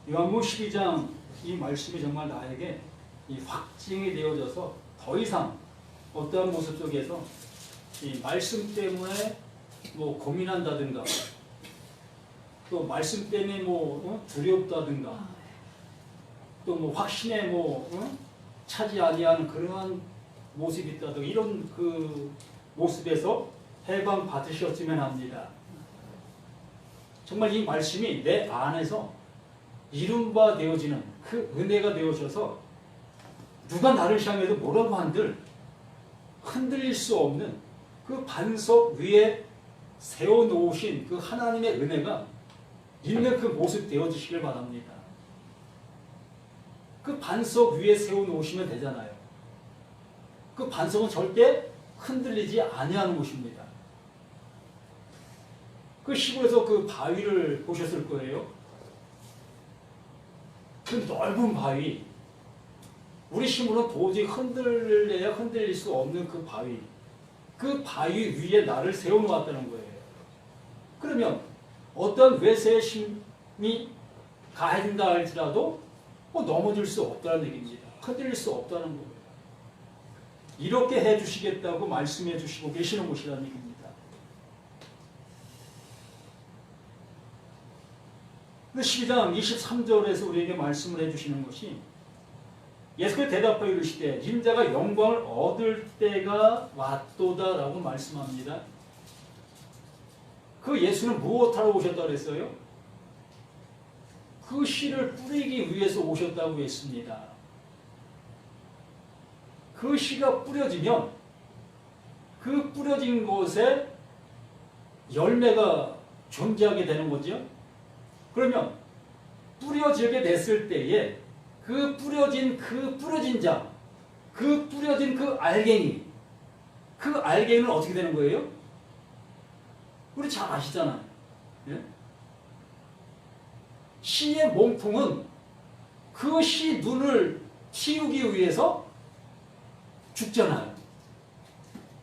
요한복음 12장 이 말씀이 정말 나에게 이 확증이 되어져서 더 이상 어떠한 모습 속에서 이 말씀 때문에 뭐 고민한다든가 또 말씀 때문에 뭐 두렵다든가 또 뭐 확신에 뭐 차지 아니하는 그러한 모습이 있다든가 이런 그 모습에서 해방 받으셨으면 합니다. 정말 이 말씀이 내 안에서 이룬 바 되어지는 그 은혜가 되어져서 누가 나를 향해도 뭐라고 한들 흔들릴 수 없는 그 반석 위에 세워놓으신 그 하나님의 은혜가 있는 그 모습 되어지시길 바랍니다. 그 반석 위에 세워놓으시면 되잖아요. 그 반석은 절대 흔들리지 아니하는 곳입니다. 그 시골에서 그 바위를 보셨을 거예요. 그 넓은 바위, 우리 힘으로 도저히 흔들려야 흔들릴 수 없는 그 바위, 그 바위 위에 나를 세워놓았다는 거예요. 그러면 어떤 외세의 힘이 가해진다 할지라도 넘어질 수 없다는 얘기입니다. 흔들릴 수 없다는 거예요. 이렇게 해주시겠다고 말씀해 주시고 계시는 곳이라는 얘기입니다. 12장 23절에서 우리에게 말씀을 해주시는 것이 예수께서 대답하여 이르시되 인자가 영광을 얻을 때가 왔도다 라고 말씀합니다. 그 예수는 무엇하러 오셨다고 그랬어요? 그 씨를 뿌리기 위해서 오셨다고 했습니다. 그 씨가 뿌려지면 그 뿌려진 곳에 열매가 존재하게 되는 거죠. 그러면 뿌려지게 됐을 때에 그 뿌려진 자, 그 뿌려진 그 알갱이는 어떻게 되는 거예요? 우리 잘 아시잖아요. 예? 씨의 몸통은 그 씨 눈을 틔우기 위해서 죽잖아요.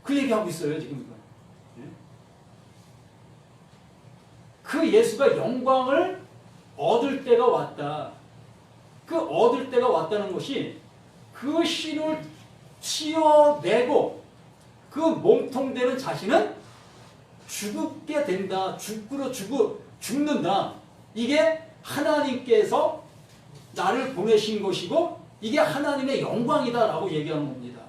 그 얘기하고 있어요, 지금 이거. 예? 그 예수가 영광을 얻을 때가 왔다. 그 얻을 때가 왔다는 것이 그 씨를 튀어내고 그 몸통되는 자신은 죽게 된다. 죽는다. 이게 하나님께서 나를 보내신 것이고 이게 하나님의 영광이다라고 얘기하는 겁니다.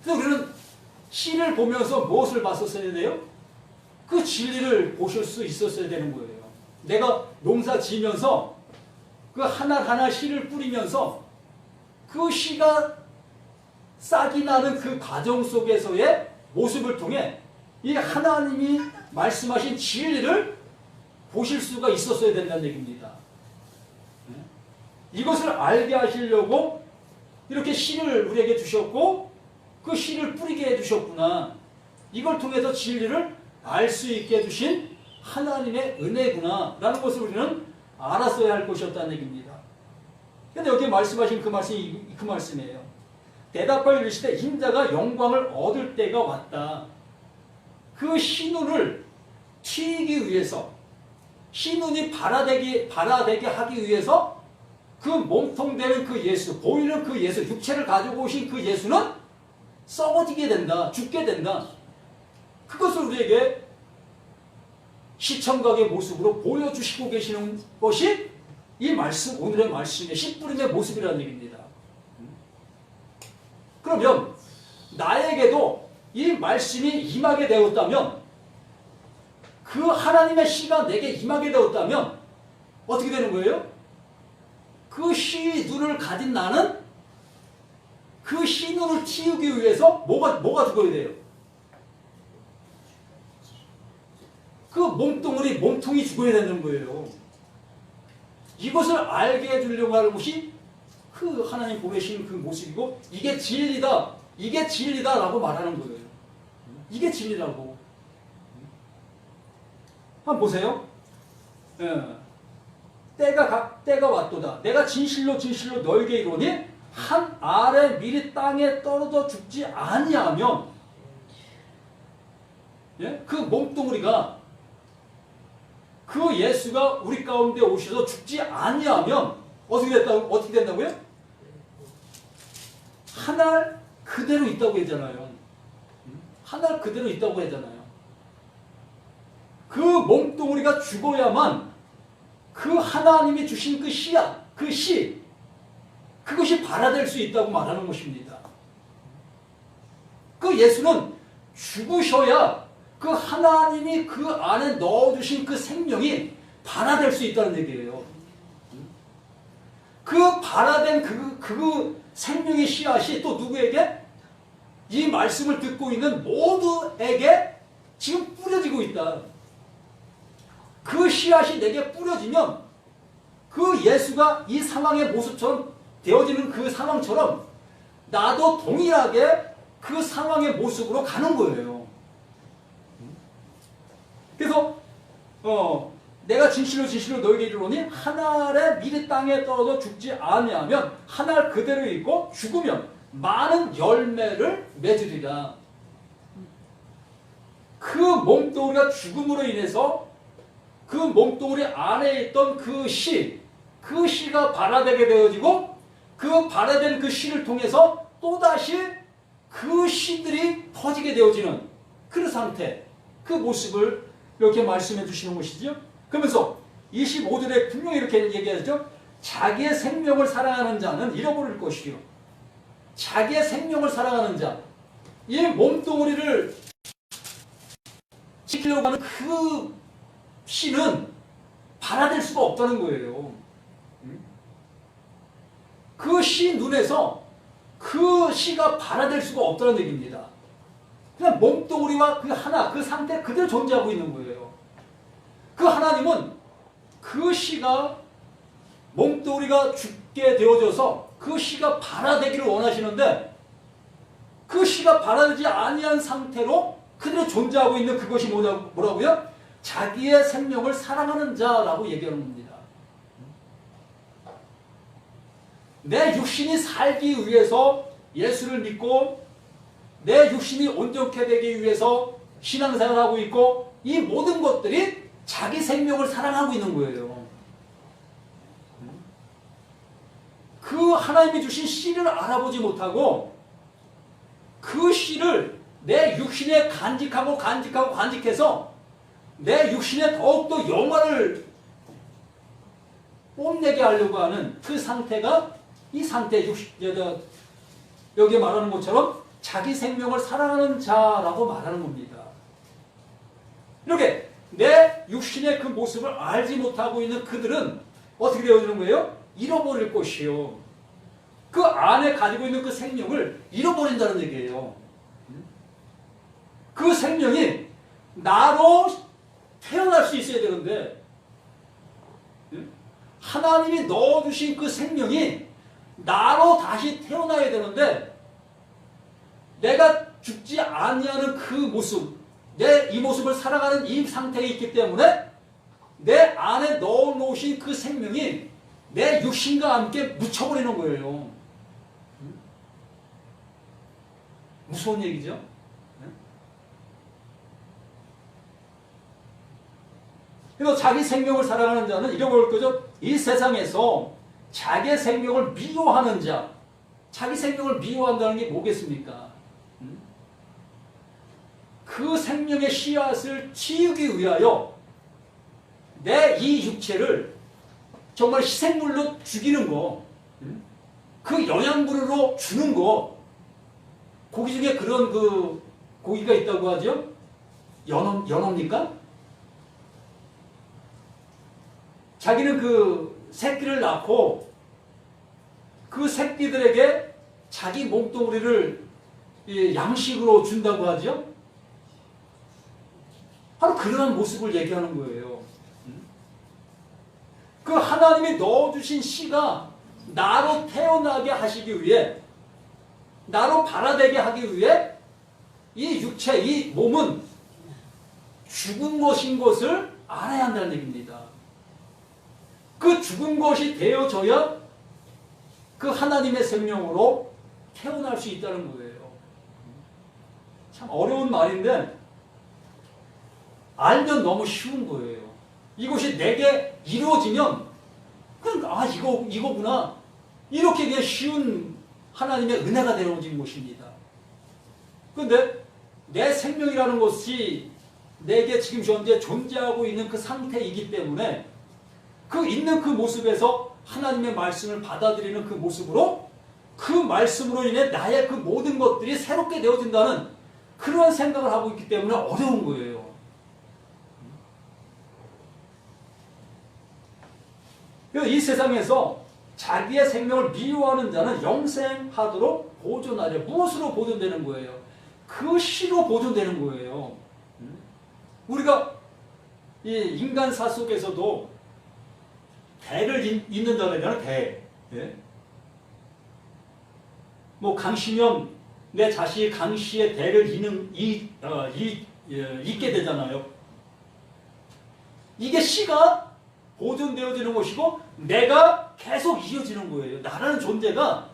그래서 우리는 씨를 보면서 무엇을 봤었어야 돼요? 그 진리를 보실 수 있었어야 되는 거예요. 내가 농사 지으면서 그 하나하나 씨를 뿌리면서 그 씨가 싹이 나는 그 과정 속에서의 모습을 통해 이 하나님이 말씀하신 진리를 보실 수가 있었어야 된다는 얘기입니다. 이것을 알게 하시려고 이렇게 씨를 우리에게 주셨고 그 씨를 뿌리게 해주셨구나. 이걸 통해서 진리를 알 수 있게 해주신 하나님의 은혜구나 라는 것을 우리는 알았어야 할 것이었다는 얘기입니다. 그런데 여기 말씀하신 그 말씀이 그 말씀이에요. 대답하여 이르시되 인자가 영광을 얻을 때가 왔다. 그 씨눈을 튀기 위해서 씨눈이 발아되게 하기 위해서 그 몸통되는 그 예수, 보이는 그 예수, 육체를 가지고 오신 그 예수는 썩어지게 된다. 죽게 된다. 그것을 우리에게 시청각의 모습으로 보여주시고 계시는 것이 이 말씀, 오늘의 말씀의 씨뿌림의 모습이라는 얘기입니다. 그러면 나에게도 이 말씀이 임하게 되었다면, 그 하나님의 씨가 내게 임하게 되었다면 어떻게 되는 거예요? 그 씨 눈을 가진 나는 그 씨 눈을 틔우기 위해서 뭐가 죽어야 돼요? 그 몸통이 죽어야 되는 거예요. 이것을 알게 해주려고 하는 것이 그 하나님 보내신 그 모습이고, 이게 진리다라고 말하는 거예요. 이게 진리라고. 한번 보세요. 예. 때가 왔도다. 내가 진실로 너에게 이르노니 한 알의 밀이 땅에 떨어져 죽지 아니하면, 예? 그 몸뚱아리가 그 예수가 우리 가운데 오셔서 죽지 아니하면 어떻게 된다고요? 하늘 그대로 있다고 했잖아요. 하늘 그대로 있다고 했잖아요. 그 몸뚱아리가 죽어야만 그 하나님이 주신 그 씨앗, 그 씨, 그것이 발화될 수 있다고 말하는 것입니다. 그 예수는 죽으셔야 그 하나님이 그 안에 넣어주신 그 생명이 발화될 수 있다는 얘기예요. 그 발화된 그 생명의 씨앗이 또 누구에게? 이 말씀을 듣고 있는 모두에게 지금 뿌려지고 있다. 그 씨앗이 내게 뿌려지면 그 예수가 이 상황의 모습처럼 되어지는 그 상황처럼 나도 동일하게 그 상황의 모습으로 가는 거예요. 그래서 내가 진실로 너에게 이르노니 한 알에 미리 땅에 떨어져 죽지 아니하면 한 알 그대로 있고 죽으면 많은 열매를 맺으리라. 그 몸뚱아리가 죽음으로 인해서 그 몸뚱아리 안에 있던 그 씨가 발화되게 되어지고 그 발화된 그 씨를 통해서 또다시 그 씨들이 퍼지게 되어지는 그 상태, 그 모습을 이렇게 말씀해 주시는 것이죠. 그러면서 25절에 분명히 이렇게 얘기하죠. 자기의 생명을 사랑하는 자는 잃어버릴 것이요. 자기의 생명을 사랑하는 자, 이 몸뚱아리를 지키려고 하는 그 씨는 발화될 수가 없다는 거예요. 그 씨 눈에서 그 씨가 발화될 수가 없다는 얘기입니다. 그냥 몸뚱아리와 그 하나, 그 상태 그대로 존재하고 있는 거예요. 그 하나님은 그 씨가 몸뚱아리가 죽게 되어져서 그 씨가 발화되기를 원하시는데 그 씨가 발화되지 아니한 상태로 그대로 존재하고 있는 그것이 뭐라고요? 자기의 생명을 사랑하는 자라고 얘기하는 겁니다. 내 육신이 살기 위해서 예수를 믿고 내 육신이 온전케 되기 위해서 신앙생활을 하고 있고 이 모든 것들이 자기 생명을 사랑하고 있는 거예요. 그 하나님이 주신 씨를 알아보지 못하고 그 씨를 내 육신에 간직해서 내 육신에 더욱더 영화를 뽐내게 하려고 하는 그 상태가 이 상태, 여기 말하는 것처럼 자기 생명을 사랑하는 자라고 말하는 겁니다. 이렇게 내 육신의 그 모습을 알지 못하고 있는 그들은 어떻게 되어지는 거예요? 잃어버릴 것이요. 그 안에 가지고 있는 그 생명을 잃어버린다는 얘기예요. 그 생명이 나로 태어날 수 있어야 되는데 하나님이 넣어주신 그 생명이 나로 다시 태어나야 되는데 내가 죽지 아니하는 그 모습, 이 모습을 살아가는 이 상태에 있기 때문에 내 안에 넣어놓으신 그 생명이 내 육신과 함께 묻혀버리는 거예요. 무서운 얘기죠? 그래서 자기 생명을 사랑하는 자는 잃어버릴 거죠. 이 세상에서 자기의 생명을 미워하는 자, 자기 생명을 미워한다는 게 뭐겠습니까? 그 생명의 씨앗을 치우기 위하여 내 이 육체를 정말 희생물로 죽이는 거, 그 영양분으로 주는 거, 고기 중에 그런 그 고기가 있다고 하죠? 연어입니까? 자기는 그 새끼를 낳고 그 새끼들에게 자기 몸뚱아리를 양식으로 준다고 하죠? 바로 그러한 모습을 얘기하는 거예요. 그 하나님이 넣어주신 씨가 나로 태어나게 하시기 위해, 나로 발화되게 하기 위해 이 육체, 이 몸은 죽은 것인 것을 알아야 한다는 얘기입니다. 그 죽은 것이 되어져야 그 하나님의 생명으로 태어날 수 있다는 거예요. 참 어려운 말인데 알면 너무 쉬운 거예요. 이것이 내게 이루어지면 그냥 이거구나. 이렇게 그냥 쉬운 하나님의 은혜가 내려오는 것입니다. 그런데 내 생명이라는 것이 내게 지금 현재 존재하고 있는 그 상태이기 때문에 그 있는 그 모습에서 하나님의 말씀을 받아들이는 그 모습으로 그 말씀으로 인해 나의 그 모든 것들이 새롭게 되어진다는 그런 생각을 하고 있기 때문에 어려운 거예요. 이 세상에서 자기의 생명을 미워하는 자는 영생하도록 보존하려. 무엇으로 보존되는 거예요? 그 시로 보존되는 거예요. 우리가 이 인간사 속에서도 대를 잇는다면 대. 예? 뭐 강씨면 내 자식이 강씨의 대를 잇게 되잖아요. 이게 씨가 보존되어지는 것이고 내가 계속 이어지는 거예요. 나라는 존재가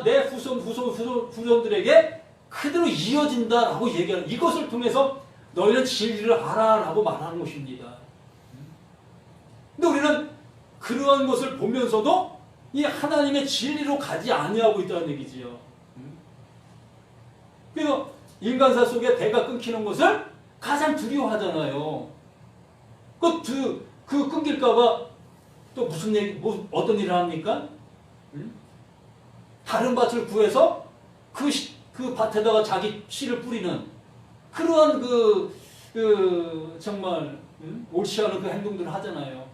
내 후손들에게 그대로 이어진다라고 얘기하는, 이것을 통해서 너희는 진리를 알아라고 말하는 것입니다. 근데 우리는 그러한 것을 보면서도 이 하나님의 진리로 가지 아니하고 있다는 얘기지요. 그래서 인간사 속에 대가 끊기는 것을 가장 두려워하잖아요. 그 끊길까봐 또 어떤 일을 합니까? 다른 밭을 구해서 그 밭에다가 자기 씨를 뿌리는 그러한 정말 옳지 않은 그 행동들을 하잖아요.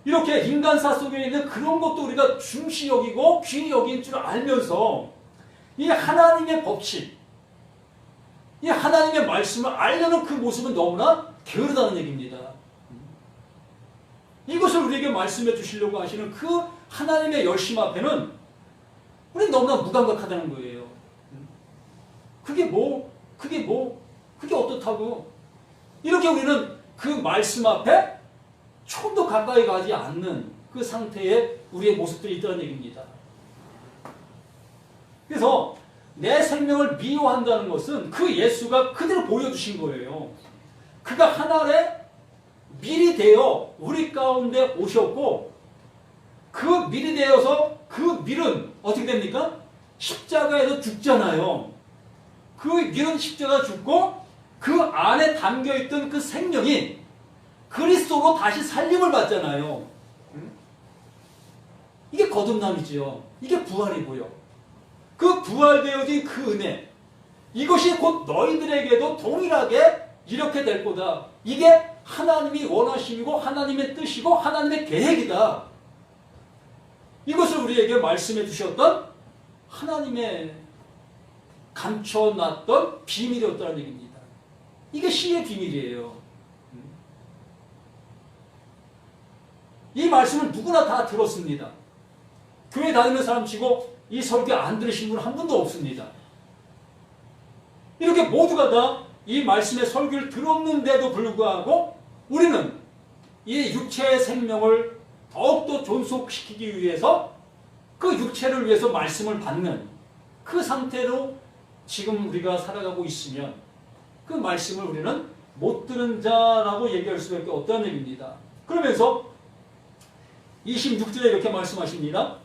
이렇게 인간사 속에 있는 그런 것도 우리가 중시 여기고 귀히 여긴 줄 알면서 이 하나님의 법칙, 이 하나님의 말씀을 알려는 그 모습은 너무나 게으르다는 얘기입니다. 이것을 우리에게 말씀해 주시려고 하시는 그 하나님의 열심 앞에는 우리는 너무나 무감각하다는 거예요. 그게 어떻다고? 이렇게 우리는 그 말씀 앞에 좀 더 가까이 가지 않는 그 상태에 우리의 모습들이 있다는 얘기입니다. 그래서 내 생명을 미워한다는 것은 그 예수가 그대로 보여주신 거예요. 그가 하늘에 밀이 되어 우리 가운데 오셨고 그 밀이 되어서 그 밀은 어떻게 됩니까? 십자가에서 죽잖아요. 그 밀은 십자가 죽고 그 안에 담겨있던 그 생명이 그리스도로 다시 살림을 받잖아요. 이게 거듭남이지요. 이게 부활이고요. 그 부활되어진 그 은혜, 이것이 곧 너희들에게도 동일하게 이렇게 될 거다. 이게 하나님이 원하심이고 하나님의 뜻이고 하나님의 계획이다. 이것을 우리에게 말씀해 주셨던 하나님의 감춰놨던 비밀이었다는 얘기입니다. 이게 시의 비밀이에요. 이 말씀을 누구나 다 들었습니다. 교회 다니는 사람 치고 이 설교 안 들으신 분 한 분도 없습니다. 이렇게 모두가 다 이 말씀의 설교를 들었는데도 불구하고 우리는 이 육체의 생명을 더욱더 존속시키기 위해서 그 육체를 위해서 말씀을 받는 그 상태로 지금 우리가 살아가고 있으면 그 말씀을 우리는 못 들은 자라고 얘기할 수밖에 없다는 얘기입니다. 그러면서 26절에 이렇게 말씀하십니다.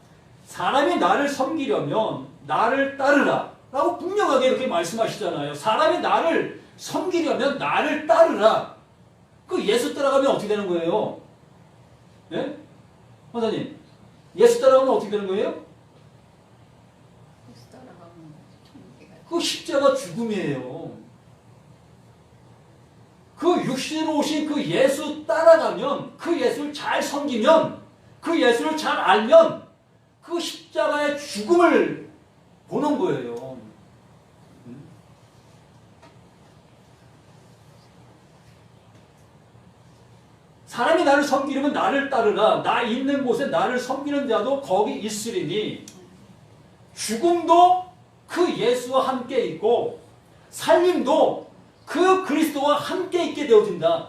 사람이 나를 섬기려면 나를 따르라 라고 분명하게 이렇게 말씀하시잖아요. 사람이 나를 섬기려면 나를 따르라. 그 예수 따라가면 어떻게 되는 거예요? 예? 원사님, 예수 따라가면 어떻게 되는 거예요? 예수 따라가면 그 십자가 죽음이에요. 그 육신으로 오신 그 예수 따라가면, 그 예수를 잘 섬기면, 그 예수를 잘 알면 그 십자가의 죽음을 보는 거예요. 사람이 나를 섬기려면 나를 따르라. 나 있는 곳에 나를 섬기는 자도 거기 있으리니 죽음도 그 예수와 함께 있고 살림도 그 그리스도와 함께 있게 되어진다.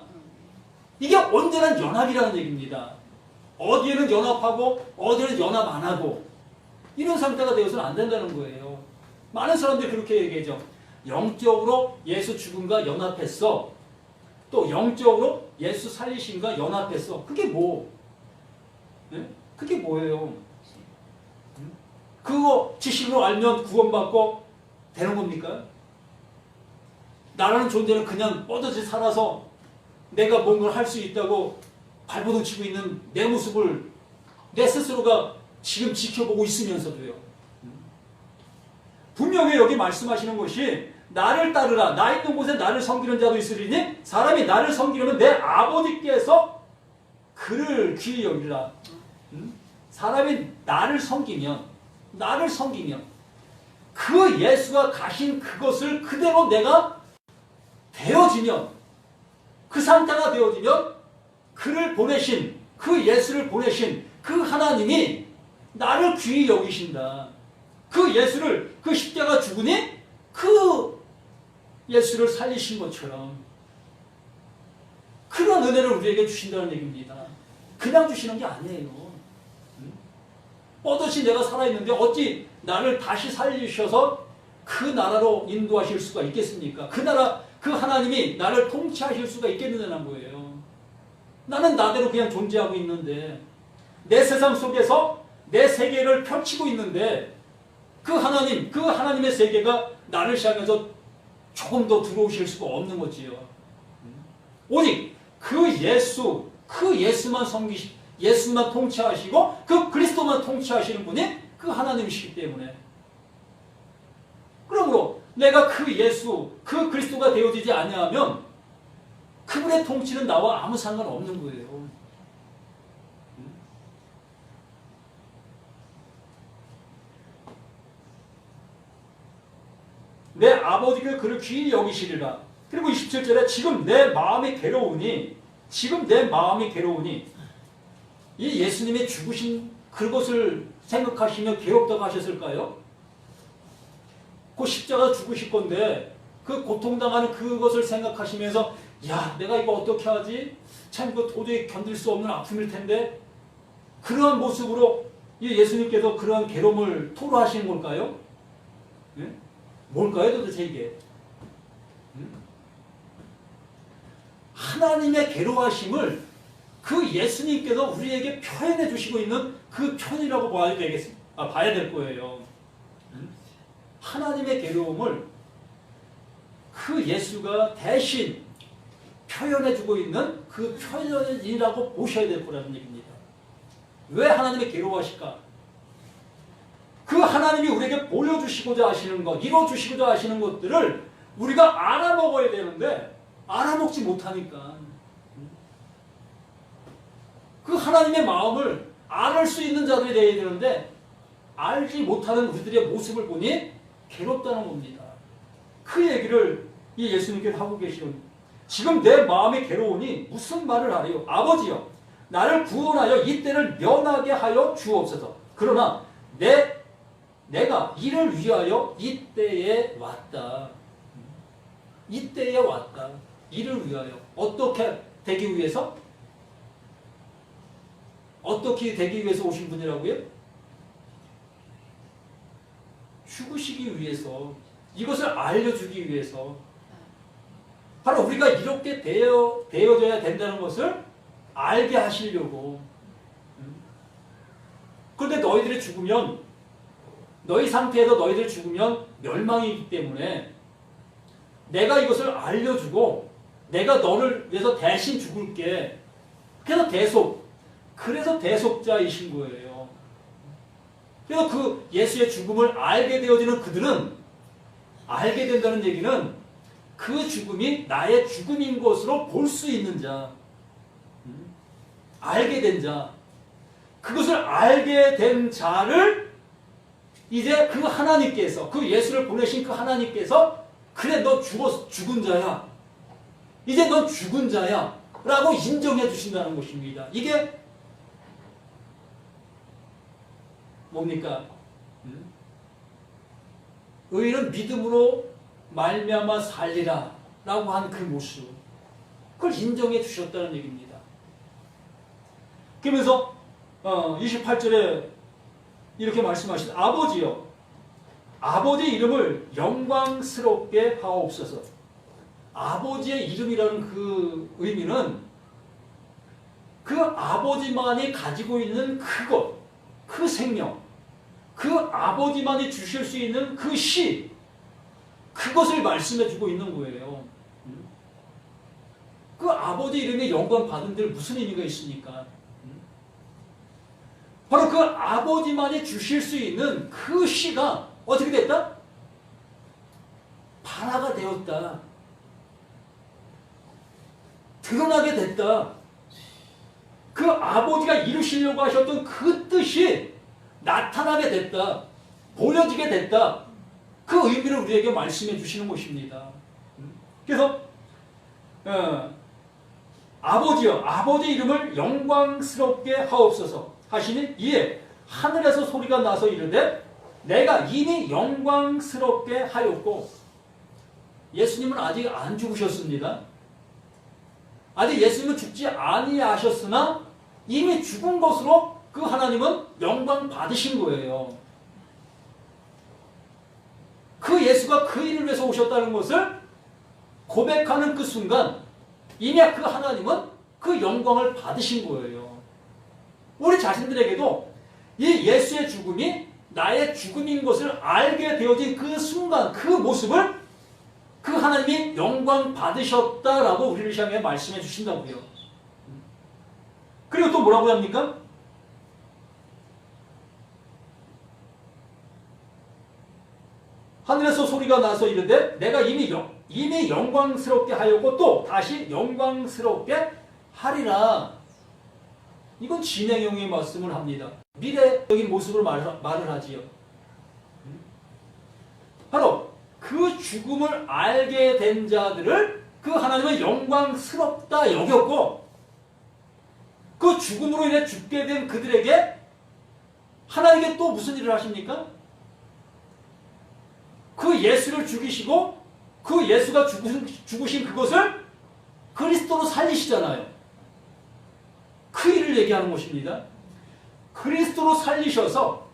이게 온전한 연합이라는 얘기입니다. 어디에는 연합하고 어디에는 연합 안 하고 이런 상태가 되어서는 안 된다는 거예요. 많은 사람들이 그렇게 얘기하죠. 영적으로 예수 죽음과 연합했어. 또 영적으로 예수 살리심과 연합했어. 그게 뭐? 네? 그게 뭐예요? 그거 지식으로 알면 구원받고 되는 겁니까? 나라는 존재는 그냥 뻗어지 살아서 내가 뭔가를 할 수 있다고 발버둥 치고 있는 내 모습을 내 스스로가 지금 지켜보고 있으면서도요. 분명히 여기 말씀하시는 것이 나를 따르라. 나 있는 곳에 나를 섬기는 자도 있으리니 사람이 나를 섬기려면 내 아버지께서 그를 귀히 여기라. 사람이 나를 섬기면 그 예수가 가신 그것을 그대로 내가 되어지면 그 상태가 되어지면 그를 보내신 그 예수를 보내신 그 하나님이 나를 귀히 여기신다. 그 예수를 그 십자가 죽으니 그 예수를 살리신 것처럼 그런 은혜를 우리에게 주신다는 얘기입니다. 그냥 주시는 게 아니에요. 뻗어지 내가 살아있는데 어찌 나를 다시 살리셔서 그 나라로 인도하실 수가 있겠습니까? 그 나라, 그 하나님이 나를 통치하실 수가 있겠느냐는 거예요. 나는 나대로 그냥 존재하고 있는데 내 세상 속에서 내 세계를 펼치고 있는데 그 하나님, 그 하나님의 세계가 나를 향해서 조금 더 들어오실 수가 없는 거지요. 오직 그 예수만 예수만 통치하시고 그 그리스도만 통치하시는 분이 그 하나님이시기 때문에 그러므로 내가 그 예수, 그 그리스도가 되어지지 아니하면 그분의 통치는 나와 아무 상관없는 거예요. 내 아버지가 그를 귀히 여기시리라. 그리고 27절에 지금 내 마음이 괴로우니 이 예수님이 죽으신 그것을 생각하시며 괴롭다고 하셨을까요? 그 십자가 죽으실 건데 그 고통당하는 그것을 생각하시면서 야, 내가 이거 어떻게 하지? 참 이거 도저히 견딜 수 없는 아픔일 텐데 그러한 모습으로 이 예수님께서 그러한 괴로움을 토로하시는 걸까요? 네? 뭘까요 도대체 이게? 하나님의 괴로워하심을 그 예수님께서 우리에게 표현해 주시고 있는 그 편이라고 봐야 될 거예요. 하나님의 괴로움을 그 예수가 대신 표현해 주고 있는 그 표현이라고 보셔야 될 거라는 얘기입니다. 왜 하나님의 괴로워하실까? 그 하나님이 우리에게 보여주시고자 하시는 것, 이루어주시고자 하시는 것들을 우리가 알아먹어야 되는데 알아먹지 못하니까 그 하나님의 마음을 알을 수 있는 자들이 되어야 되는데 알지 못하는 우리들의 모습을 보니 괴롭다는 겁니다. 그 얘기를 이 예수님께서 하고 계시는 지금 내 마음이 괴로우니 무슨 말을 하래요? 아버지여 나를 구원하여 이 때를 면하게 하여 주옵소서. 그러나 내가 이를 위하여 이 때에 왔다. 이 때에 왔다. 이를 위하여. 어떻게 되기 위해서? 어떻게 되기 위해서 오신 분이라고요? 죽으시기 위해서. 이것을 알려주기 위해서. 바로 우리가 이렇게 되어져야 된다는 것을 알게 하시려고. 그런데 너희들이 죽으면 너희 상태에서 너희들이 죽으면 멸망이기 때문에 내가 이것을 알려주고 내가 너를 위해서 대신 죽을게. 그래서 대속자이신 거예요. 그래서 그 예수의 죽음을 알게 되어지는 그들은 알게 된다는 얘기는 그 죽음이 나의 죽음인 것으로 볼 수 있는 자, 알게 된 자, 그것을 알게 된 자를 이제 그 하나님께서, 그 예수를 보내신 그 하나님께서 그래 너 죽은 자야, 이제 넌 죽은 자야 라고 인정해 주신다는 것입니다. 이게 뭡니까? 의인은 믿음으로 말미암아 살리라 라고 한 그 모습, 그걸 인정해 주셨다는 얘기입니다. 그러면서 28절에 이렇게 말씀하신 아버지여 아버지 이름을 영광스럽게 하옵소서. 아버지의 이름이라는 그 의미는 그 아버지만이 가지고 있는 그것, 그 생명, 그 아버지만이 주실 수 있는 그 시, 그것을 말씀해 주고 있는 거예요. 그 아버지 이름에 영광 받은 데 무슨 의미가 있습니까? 바로 그 아버지만이 주실 수 있는 그 시가 어떻게 됐다? 발화가 되었다. 드러나게 됐다. 그 아버지가 이루시려고 하셨던 그 뜻이 나타나게 됐다. 보여지게 됐다. 그 의미를 우리에게 말씀해 주시는 것입니다. 그래서 아버지여, 아버지 이름을 영광스럽게 하옵소서 하시니 이에 하늘에서 소리가 나서 이르되 내가 이미 영광스럽게 하였고, 예수님은 아직 안 죽으셨습니다. 아직 예수님은 죽지 아니하셨으나 이미 죽은 것으로 그 하나님은 영광 받으신 거예요. 그 예수가 그 일을 위해서 오셨다는 것을 고백하는 그 순간 이미 그 하나님은 그 영광을 받으신 거예요. 우리 자신들에게도 이 예수의 죽음이 나의 죽음인 것을 알게 되어진 그 순간, 그 모습을 그 하나님이 영광 받으셨다라고 우리를 향해 말씀해 주신다고요. 그리고 또 뭐라고 합니까? 하늘에서 소리가 나서 이르되 내가 이미 영광스럽게 하였고 또 다시 영광스럽게 하리라. 이건 진행형의 말씀을 합니다. 미래적인 모습을 말을 하지요. 바로 그 죽음을 알게 된 자들을 그 하나님은 영광스럽다 여겼고, 그 죽음으로 인해 죽게 된 그들에게 하나님께 또 무슨 일을 하십니까? 그 예수를 죽이시고 그 예수가 죽으신 그것을 그리스도로 살리시잖아요. 그 일을 얘기하는 것입니다. 그리스도로 살리셔서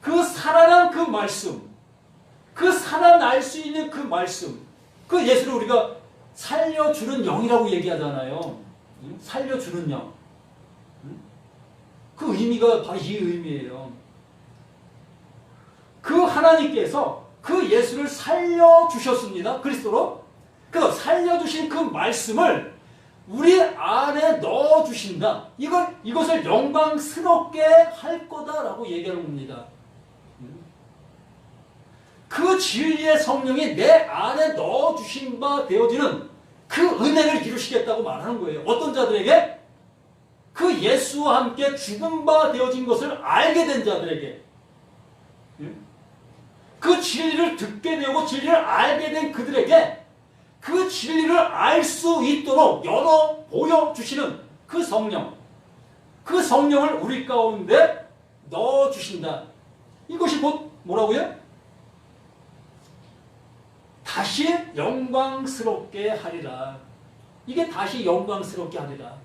그 살아난 그 말씀, 그 살아날 수 있는 그 말씀, 그 예수를 우리가 살려주는 영이라고 얘기하잖아요. 살려주는 영. 그 의미가 바로 이 의미예요. 그 하나님께서 그 예수를 살려주셨습니다. 그리스도로. 그 살려주신 그 말씀을 우리 안에 넣어주신다. 이것을 영광스럽게 할 거다라고 얘기하는 겁니다. 그 진리의 성령이 내 안에 넣어주신 바 되어지는 그 은혜를 이루시겠다고 말하는 거예요. 어떤 자들에게? 그 예수와 함께 죽은 바 되어진 것을 알게 된 자들에게. 그 진리를 듣게 되고 진리를 알게 된 그들에게 그 진리를 알 수 있도록 열어 보여주시는 그 성령, 그 성령을 우리 가운데 넣어주신다. 이것이 곧 뭐라고요? 다시 영광스럽게 하리라. 이게 다시 영광스럽게 하리라.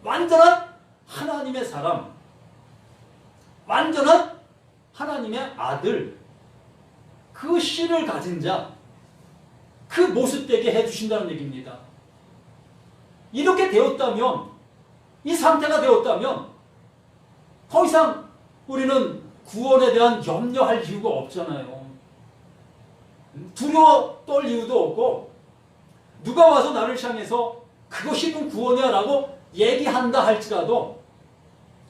완전한 하나님의 사람, 완전한 하나님의 아들, 그 씨를 가진 자, 그 모습되게 해주신다는 얘기입니다. 이렇게 되었다면, 이 상태가 되었다면 더 이상 우리는 구원에 대한 염려할 이유가 없잖아요. 두려워 떨 이유도 없고, 누가 와서 나를 향해서 그것이 구원이야 라고 얘기한다 할지라도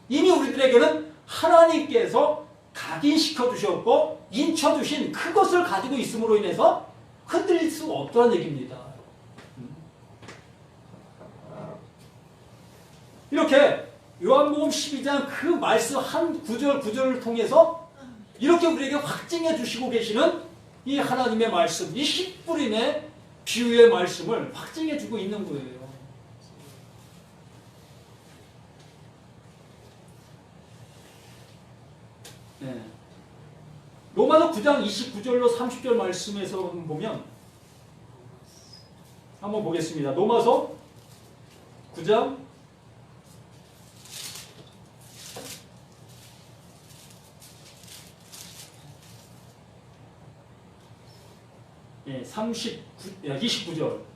이미 우리들에게는 하나님께서 각인시켜 주셨고 인쳐 주신 그것을 가지고 있음으로 인해서 흔들릴 수가 없다는 얘기입니다. 이렇게 요한복음 12장 그 말씀 한 구절을 통해서 이렇게 우리에게 확증해 주시고 계시는 이 하나님의 말씀, 이 씨 뿌림의 비유의 말씀을 확증해 주고 있는 거예요. 네. 로마서 9장 29절로 30절 말씀에서 보면 한번 보겠습니다. 로마서 9장 29 예, 29절.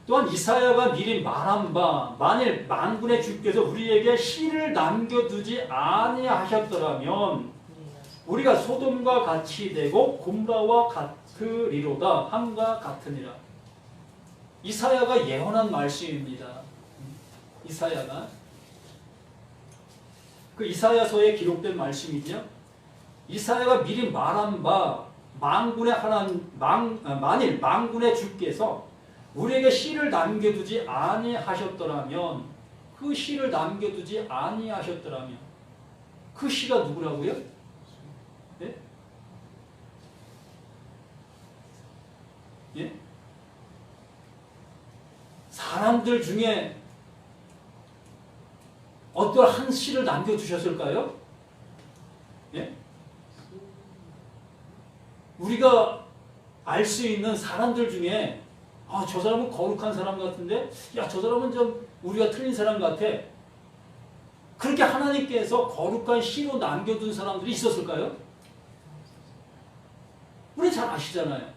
또한 이사야가 미리 말한 바 만일 만군의 주께서 우리에게 씨를 남겨두지 아니하셨더라면 우리가 소돔과 같이 되고 곰라와 같으리로다 함과 같으니라. 이사야가 예언한 말씀입니다. 이사야가 그 이사야서에 기록된 말씀이죠. 이사야가 미리 말한 바 만일 만군의 주께서 우리에게 씨를 남겨두지 아니하셨더라면 그 씨를 남겨두지 아니하셨더라면 그 씨가 누구라고요? 예? 예? 사람들 중에 어떤 한 씨를 남겨두셨을까요? 예? 우리가 알 수 있는 사람들 중에 저 사람은 거룩한 사람 같은데 야, 저 사람은 좀 우리가 틀린 사람 같아. 그렇게 하나님께서 거룩한 씨로 남겨둔 사람들이 있었을까요? 우리 잘 아시잖아요.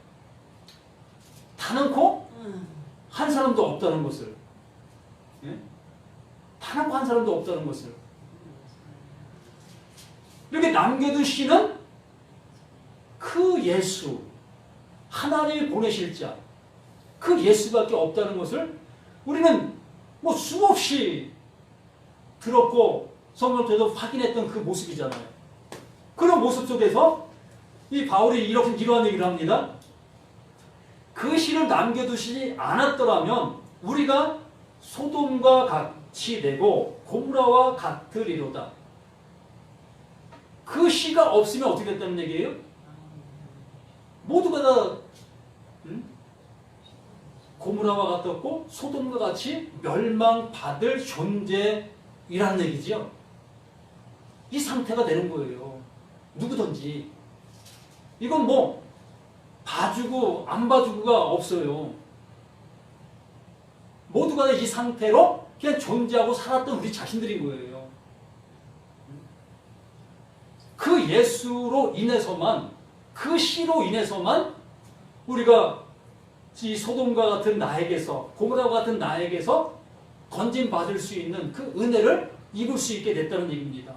단언코 한 사람도 없다는 것을. 예? 단언코 한 사람도 없다는 것을. 이렇게 남겨둔 씨는 그 예수, 하나님이 보내실 자, 그 예수밖에 없다는 것을 우리는 뭐 수없이 들었고 성경을 통해서 확인했던 그 모습이잖아요. 그런 모습 속에서 이 바울이 이러한 얘기를 합니다. 그 씨를 남겨두시지 않았더라면 우리가 소돔과 같이 되고 고무라와 같으리로다. 그 씨가 없으면 어떻게 됐다는 얘기예요? 모두가 다 고무라와 같았고 소돔과 같이 멸망받을 존재이라는 얘기죠. 이 상태가 되는 거예요. 누구든지. 이건 뭐 봐주고 안 봐주고가 없어요. 모두가 이 상태로 그냥 존재하고 살았던 우리 자신들인 거예요. 그 예수로 인해서만, 그 씨로 인해서만 우리가 이 소돔과 같은 나에게서, 고모라와 같은 나에게서 건진받을 수 있는 그 은혜를 입을 수 있게 됐다는 얘기입니다.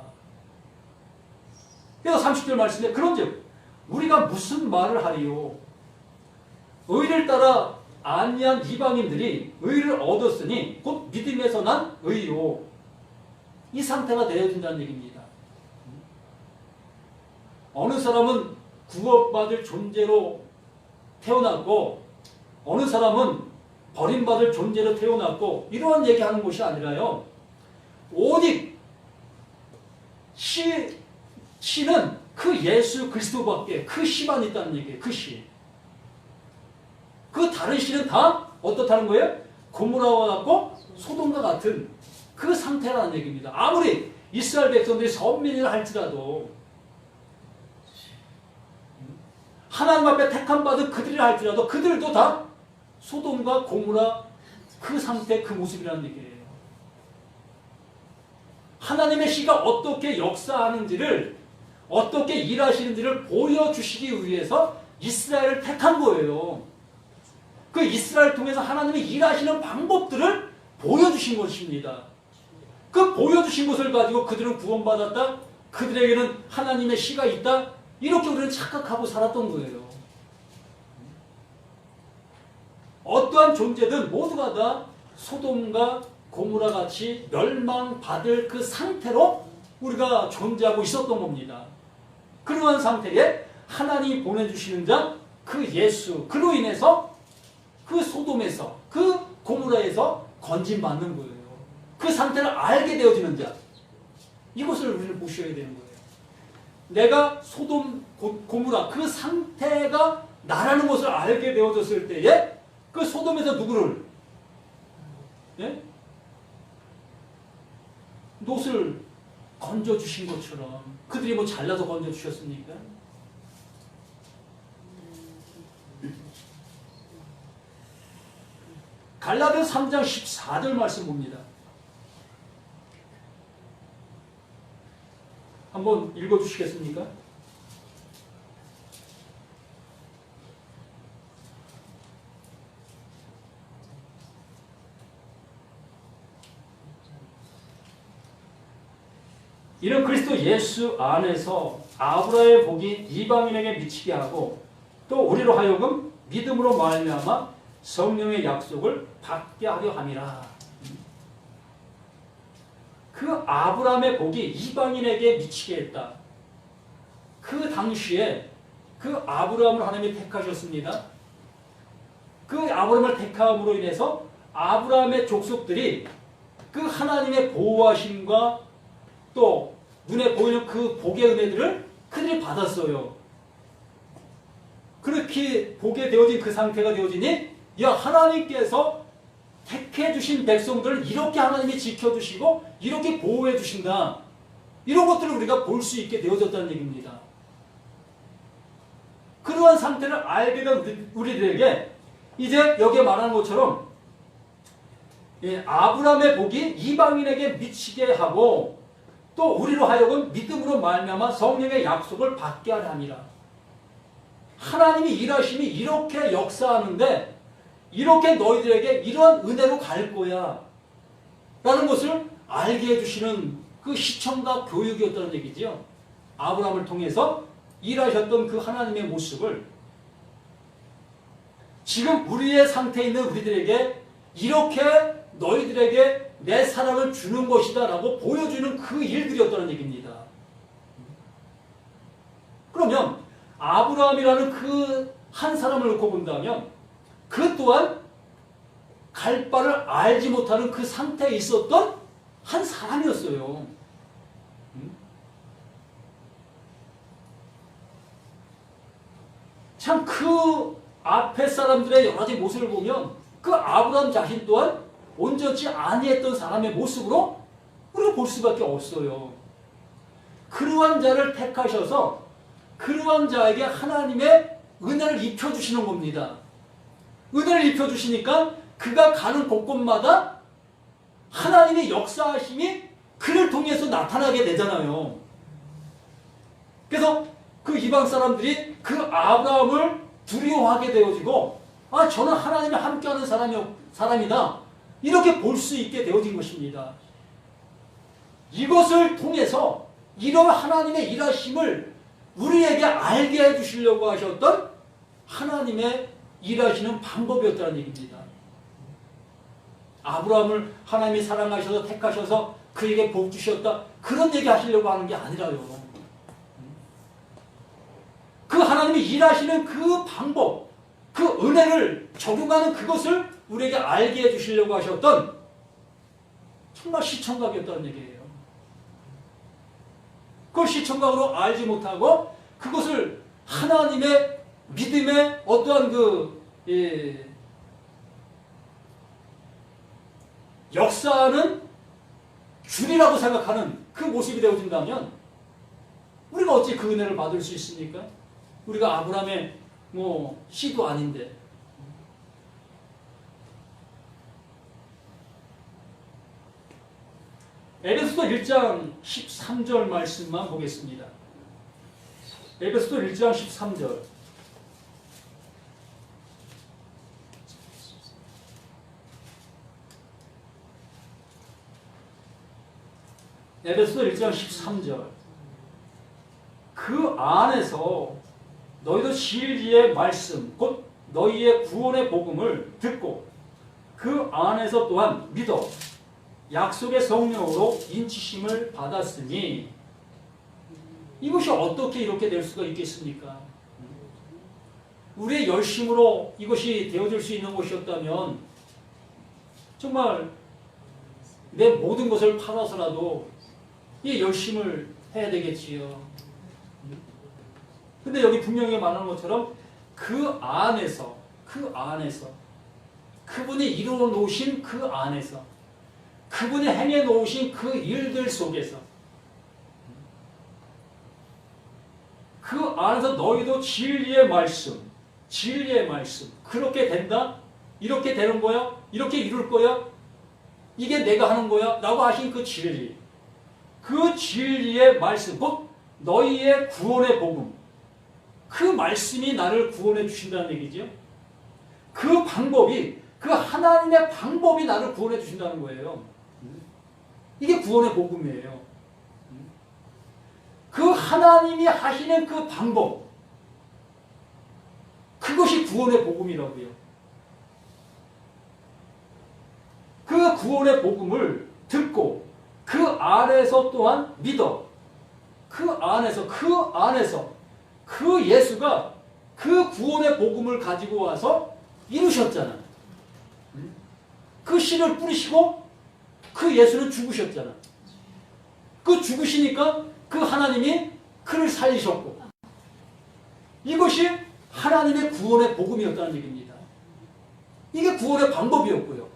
그래서 30절 말씀에 그런즉 우리가 무슨 말을 하리요? 의를 따라 아니한 이방인들이 의를 얻었으니 곧 믿음에서 난 의요. 이 상태가 되어진다는 얘기입니다. 어느 사람은 구원받을 존재로 태어났고 어느 사람은 버림받을 존재로 태어났고 이러한 얘기하는 것이 아니라요. 오직 씨는 그 예수 그리스도밖에 그 씨만 있다는 얘기예요. 그 씨. 그 다른 씨는 다 어떻다는 거예요? 고모라와 같고 소돔과 같은 그 상태라는 얘기입니다. 아무리 이스라엘 백성들이 선민이라 할지라도 하나님 앞에 택함 받은 그들이라 할지라도 그들도 다 소돔과 고모라 그 상태 그 모습이라는 얘기예요. 하나님의 씨가 어떻게 역사하는지를 어떻게 일하시는지를 보여주시기 위해서 이스라엘을 택한 거예요. 그 이스라엘을 통해서 하나님이 일하시는 방법들을 보여주신 것입니다. 그 보여주신 것을 가지고 그들은 구원받았다. 그들에게는 하나님의 씨가 있다. 이렇게 우리는 착각하고 살았던 거예요. 어떠한 존재든 모두가 다 소돔과 고모라 같이 멸망받을 그 상태로 우리가 존재하고 있었던 겁니다. 그러한 상태에 하나님이 보내주시는 자, 그 예수, 그로 인해서 그 소돔에서, 그 고모라에서 건진받는 거예요. 그 상태를 알게 되어지는 자. 이것을 우리는 보셔야 되는 거예요. 내가 소돔, 고모라, 그 상태가 나라는 것을 알게 되어졌을 때에 그 소돔에서 누구를? 예? 롯을 건져주신 것처럼 그들이 뭐 잘나서 건져주셨습니까? 갈라디아서 3장 14절 말씀 봅니다. 한번 읽어주시겠습니까? 이는 그리스도 예수 안에서 아브라함의 복이 이방인에게 미치게 하고 또 우리로 하여금 믿음으로 말미암아 성령의 약속을 받게 하려 함이라. 그 아브라함의 복이 이방인에게 미치게 했다. 그 당시에 그 아브라함을 하나님이 택하셨습니다. 그 아브라함을 택함으로 인해서 아브라함의 족속들이 그 하나님의 보호하심과 또 눈에 보이는 그 복의 은혜들을 그들이 받았어요. 그렇게 보게 되어진 그 상태가 되어지니 야, 하나님께서 택해 주신 백성들을 이렇게 하나님이 지켜주시고 이렇게 보호해 주신다. 이런 것들을 우리가 볼 수 있게 되어졌다는 얘기입니다. 그러한 상태를 알게 된 우리들에게 이제 여기에 말하는 것처럼 아브라함의 복이 이방인에게 미치게 하고 또 우리로 하여금 믿음으로 말미암아 성령의 약속을 받게 하려 함이라. 하나님이 일하심이 이렇게 역사하는데 이렇게 너희들에게 이러한 은혜로 갈 거야 라는 것을 알게 해주시는 그 시청과 교육이었다는 얘기죠. 아브라함을 통해서 일하셨던 그 하나님의 모습을 지금 우리의 상태에 있는 우리들에게 이렇게 너희들에게 내 사랑을 주는 것이다 라고 보여주는 그 일들이었다는 얘기입니다. 그러면 아브라함이라는 그 한 사람을 놓고 본다면 그 또한 갈 바를 알지 못하는 그 상태에 있었던 한 사람이었어요. 참 그 앞에 사람들의 여러 가지 모습을 보면 그 아브라함 자신 또한 온전치 아니했던 사람의 모습으로 우리가 볼 수밖에 없어요. 그러한 자를 택하셔서 그러한 자에게 하나님의 은혜를 입혀주시는 겁니다. 은혜를 입혀주시니까 그가 가는 곳곳마다 하나님의 역사하심이 그를 통해서 나타나게 되잖아요. 그래서 그 이방 사람들이 그 아브라함을 두려워하게 되어지고 아, 저는 하나님이 함께하는 사람이다. 이렇게 볼 수 있게 되어진 것입니다. 이것을 통해서 이런 하나님의 일하심을 우리에게 알게 해주시려고 하셨던 하나님의 일하시는 방법이었다는 얘기입니다. 아브라함을 하나님이 사랑하셔서 택하셔서 그에게 복 주셨다. 그런 얘기 하시려고 하는 게 아니라요. 그 하나님이 일하시는 그 방법, 그 은혜를 적용하는 그것을 우리에게 알게 해주시려고 하셨던 정말 시청각이었다는 얘기예요. 그걸 시청각으로 알지 못하고 그것을 하나님의 믿음의 어떠한 역사하는 줄이라고 생각하는 그 모습이 되어진다면 우리가 어찌 그 은혜를 받을 수 있습니까? 우리가 아브라함의 씨도 아닌데. 에베소서 1장 13절 말씀만 보겠습니다. 에베소서 1장 13절. 에베소서 1장 13절. 그 안에서 너희도 진리의 말씀 곧 너희의 구원의 복음을 듣고 그 안에서 또한 믿어 약속의 성령으로 인치심을 받았으니 이것이 어떻게 이렇게 될 수가 있겠습니까? 우리의 열심으로 이것이 되어질 수 있는 것이었다면 정말 내 모든 것을 팔아서라도 이 열심을 해야 되겠지요. 근데 여기 분명히 말하는 것처럼 그 안에서 그분이 이루어 놓으신 그 안에서 그분이 행해 놓으신 그 일들 속에서 그 안에서 너희도 진리의 말씀 그렇게 된다? 이렇게 되는 거야? 이렇게 이룰 거야? 이게 내가 하는 거야? 라고 하신 그 진리 그 진리의 말씀 곧 너희의 구원의 복음, 그 말씀이 나를 구원해 주신다는 얘기죠. 그 방법이, 그 하나님의 방법이 나를 구원해 주신다는 거예요. 이게 구원의 복음이에요. 그 하나님이 하시는 그 방법, 그것이 구원의 복음이라고요. 그 구원의 복음을 듣고 그 안에서 또한 믿어. 그 안에서 그 예수가 그 구원의 복음을 가지고 와서 이루셨잖아. 그 씨를 뿌리시고 그 예수는 죽으셨잖아. 그 죽으시니까 그 하나님이 그를 살리셨고, 이것이 하나님의 구원의 복음이었다는 얘기입니다. 이게 구원의 방법이었고요.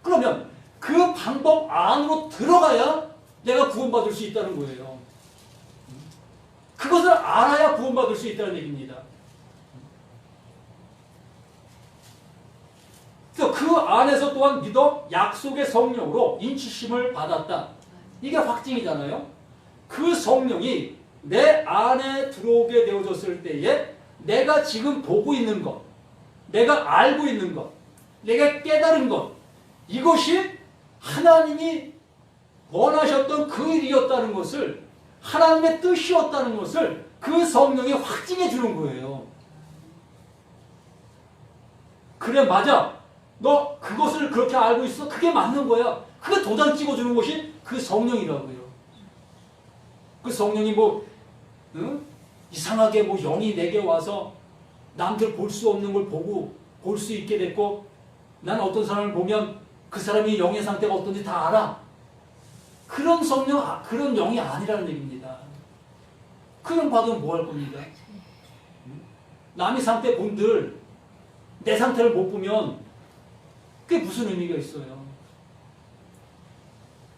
그러면 그 방법 안으로 들어가야 내가 구원받을 수 있다는 거예요. 그것을 알아야 구원받을 수 있다는 얘기입니다. 그 안에서 또한 믿어 약속의 성령으로 인치심을 받았다. 이게 확증이잖아요. 그 성령이 내 안에 들어오게 되어졌을 때에 내가 지금 보고 있는 것, 내가 알고 있는 것, 내가 깨달은 것, 이것이 하나님이 원하셨던 그 일이었다는 것을, 하나님의 뜻이었다는 것을 그 성령이 확증해 주는 거예요. 그래, 맞아. 너 그것을 그렇게 알고 있어? 그게 맞는 거야. 그거 도장 찍어주는 것이 그 성령이라고요. 그 성령이 이상하게 영이 내게 와서 남들 볼 수 없는 걸 보고 볼 수 있게 됐고, 난 어떤 사람을 보면 그 사람이 영의 상태가 어떤지 다 알아. 그런 성령, 그런 영이 아니라는 얘기입니다. 그런 받으면 뭐 할 겁니까? 남의 상태 본들 내 상태를 못 보면 그게 무슨 의미가 있어요?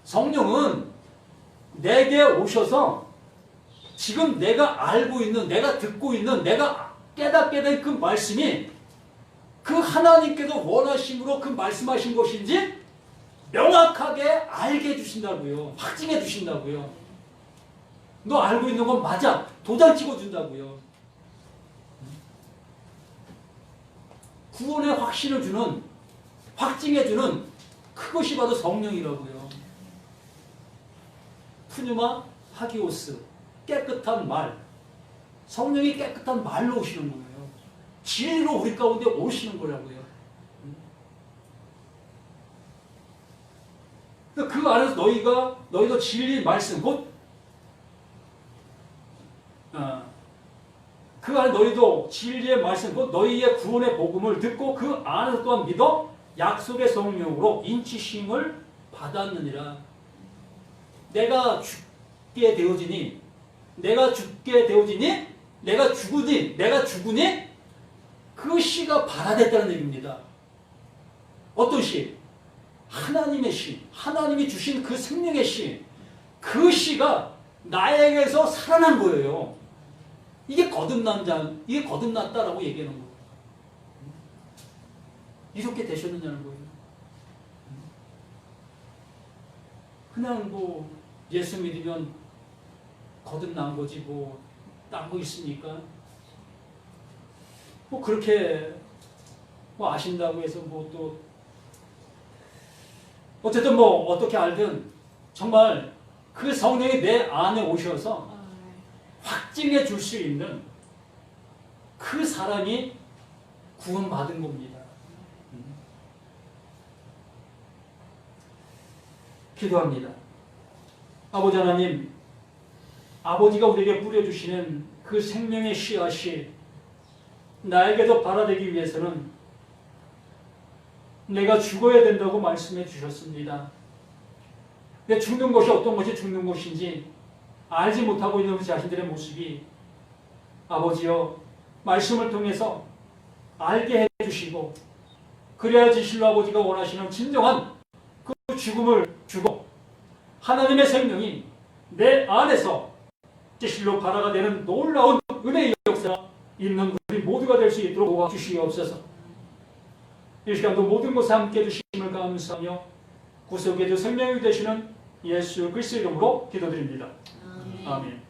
성령은 내게 오셔서 지금 내가 알고 있는, 내가 듣고 있는, 내가 깨닫게 된 그 말씀이 그 하나님께서 원하심으로 그 말씀하신 것인지 명확하게 알게 해주신다고요. 확증해 주신다고요. 너 알고 있는 건 맞아. 도장 찍어준다고요. 구원의 확신을 주는, 확증해주는 그것이 바로 성령이라고요. 푸뉴마 하기오스, 깨끗한 말. 성령이 깨끗한 말로 오시는 거예요. 진리로 우리 가운데 오시는 거라고요. 그 안에서 너희가 진리 말씀, 그 안에 너희도 진리의 말씀, 곧 너희의 구원의 복음을 듣고 그 안에서 또한 믿어 약속의 성령으로 인치심을 받았느니라. 내가 죽게 되어지니, 내가 죽으니, 그 씨가 발화됐다는 얘기입니다. 어떤 씨? 하나님의 씨, 하나님이 주신 그 생명의 씨, 그 씨가 나에게서 살아난 거예요. 이게 거듭났다라고 얘기하는 거예요. 이렇게 되셨느냐는 거예요. 그냥 예수 믿으면 거듭난 거지 딴 거 있습니까? 그렇게 아신다고 해서 또 어쨌든 어떻게 알든 정말 그 성령이 내 안에 오셔서 확증해 줄 수 있는 그 사람이 구원받은 겁니다. 기도합니다. 아버지 하나님, 아버지가 우리에게 뿌려주시는 그 생명의 씨앗이 나에게도 발화되기 위해서는 내가 죽어야 된다고 말씀해 주셨습니다. 내 죽는 것이 어떤 것이 죽는 것인지 알지 못하고 있는 우리 자신들의 모습이 아버지여 말씀을 통해서 알게 해주시고, 그래야 진실로 아버지가 원하시는 진정한 그 죽음을 주고 하나님의 생명이 내 안에서 진실로 발화가 되는 놀라운 은혜의 역사가 있는 우리 모두가 될 수 있도록 도와주시옵소서. 이 시간도 모든 것에 함께 해주심을 감사하며 구속의 주 생명이 되시는 예수 그리스도 이름으로 기도드립니다. 아멘.